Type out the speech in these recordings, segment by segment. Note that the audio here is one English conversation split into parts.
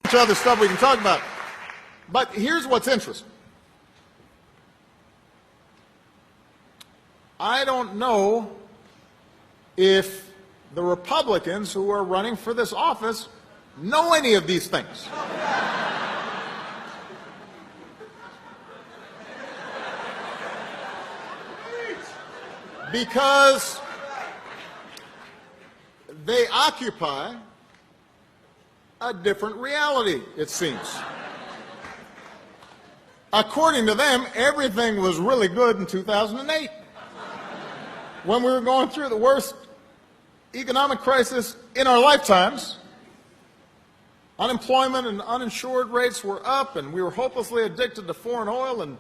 Much other stuff we can talk about. But here's what's interesting. I don't know if the Republicans who are running for this office know any of these things. Because they occupy a different reality, it seems. According to them, everything was really good in 2008, when we were going through the worst economic crisis in our lifetimes. Unemployment and uninsured rates were up, and we were hopelessly addicted to foreign oil, and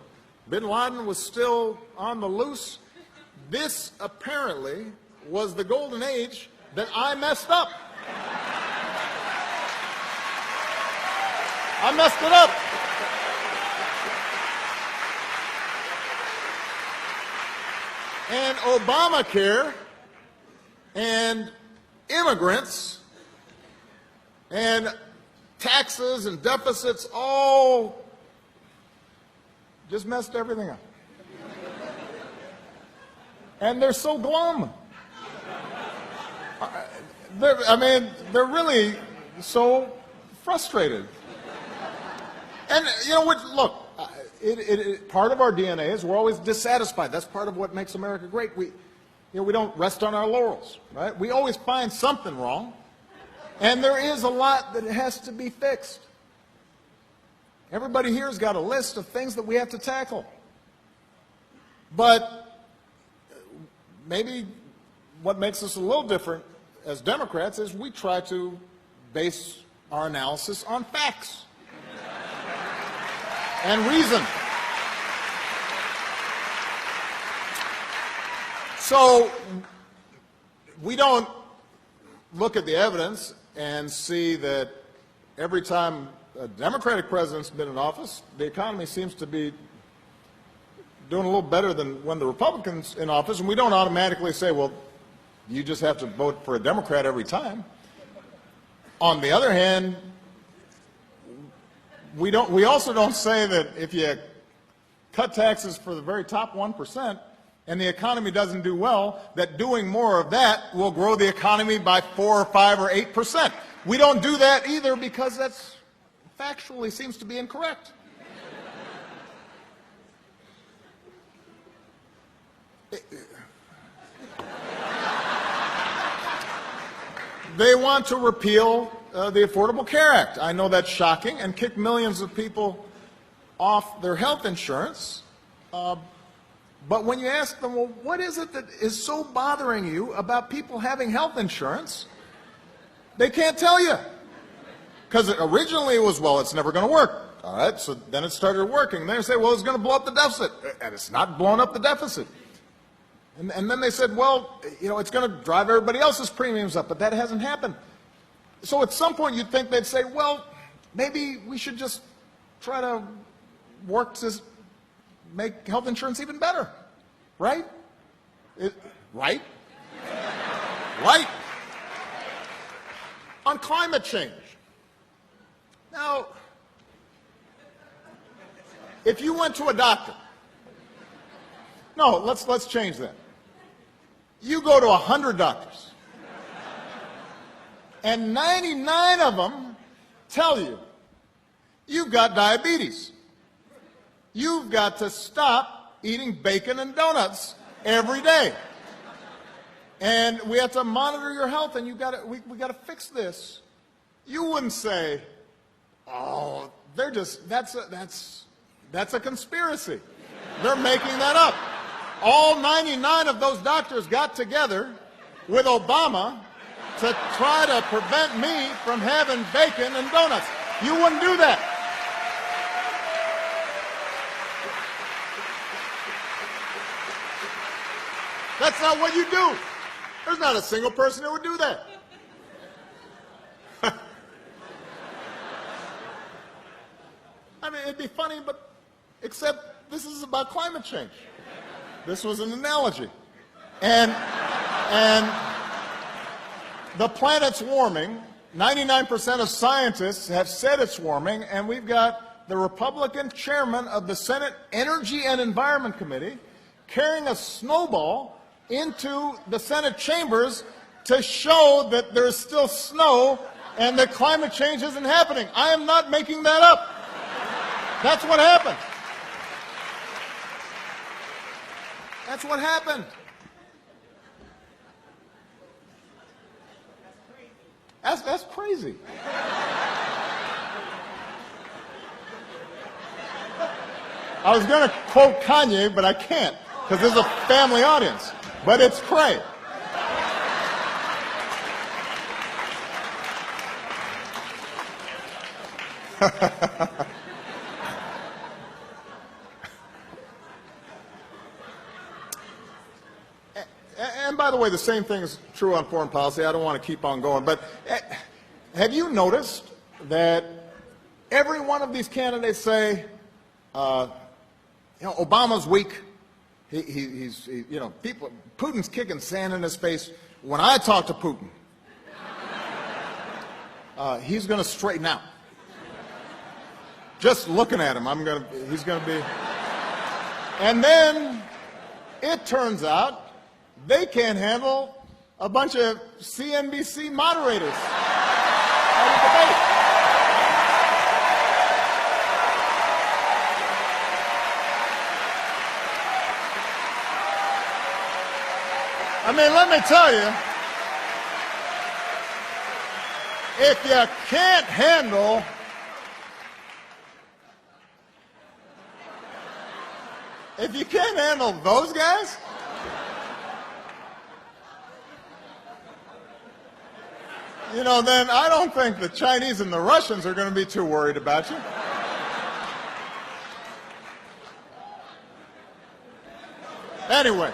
bin Laden was still on the loose. This apparently was the golden age that I messed up. I messed it up. And Obamacare and immigrants and taxes and deficits all just messed everything up. And they're so glum. They're really so frustrated. And, you know, look, part of our DNA is we're always dissatisfied. That's part of what makes America great. We don't rest on our laurels, right? We always find something wrong. And there is a lot that has to be fixed. Everybody here has got a list of things that we have to tackle. But maybe what makes us a little different as Democrats is we try to base our analysis on facts and reason. So we don't look at the evidence and see that every time a Democratic president's been in office, the economy seems to be doing a little better than when the Republicans in office, and we don't automatically say, well, you just have to vote for a Democrat every time. On the other hand, we also don't say that if you cut taxes for the very top 1% and the economy doesn't do well, that doing more of that will grow the economy by 4 or 5 or 8%. We don't do that either because that's factually seems to be incorrect. They want to repeal the Affordable Care Act. I know that's shocking, and kick millions of people off their health insurance. But when you ask them, well, what is it that is so bothering you about people having health insurance? They can't tell you. Because originally it was, well, it's never going to work. All right, so then it started working. And they say, well, it's going to blow up the deficit. And it's not blowing up the deficit. And then they said, well, you know, it's going to drive everybody else's premiums up, but that hasn't happened. So at some point you'd think they'd say, well, maybe we should just try to work to make health insurance even better, right? Right? Right. On climate change. Now, if you went to a doctor, no, let's change that. You go to 100 doctors, and 99 of them tell you, you've got diabetes. You've got to stop eating bacon and donuts every day. And we have to monitor your health, and we got to fix this. You wouldn't say, oh, that's a conspiracy. They're making that up. All 99 of those doctors got together with Obama to try to prevent me from having bacon and donuts. You wouldn't do that. That's not what you do. There's not a single person who would do that. I mean, it'd be funny, but except this is about climate change. This was an analogy. And the planet's warming 99% of scientists have said it's warming, and we've got the Republican chairman of the Senate Energy and Environment Committee carrying a snowball into the Senate chambers to show that there's still snow and that climate change isn't happening. I am not making that up. That's what happened. That's what happened. That's crazy. I was going to quote Kanye, but I can't because this is a family audience. But it's cray. And by the way, the same thing is true on foreign policy. I don't want to keep on going, but have you noticed that every one of these candidates say, Obama's weak. He's Putin's kicking sand in his face. When I talk to Putin, he's going to straighten out. Just looking at him, he's going to be. And then it turns out they can't handle a bunch of CNBC moderators at a debate. I mean, let me tell you, if you can't handle those guys, then I don't think the Chinese and the Russians are going to be too worried about you. Anyway.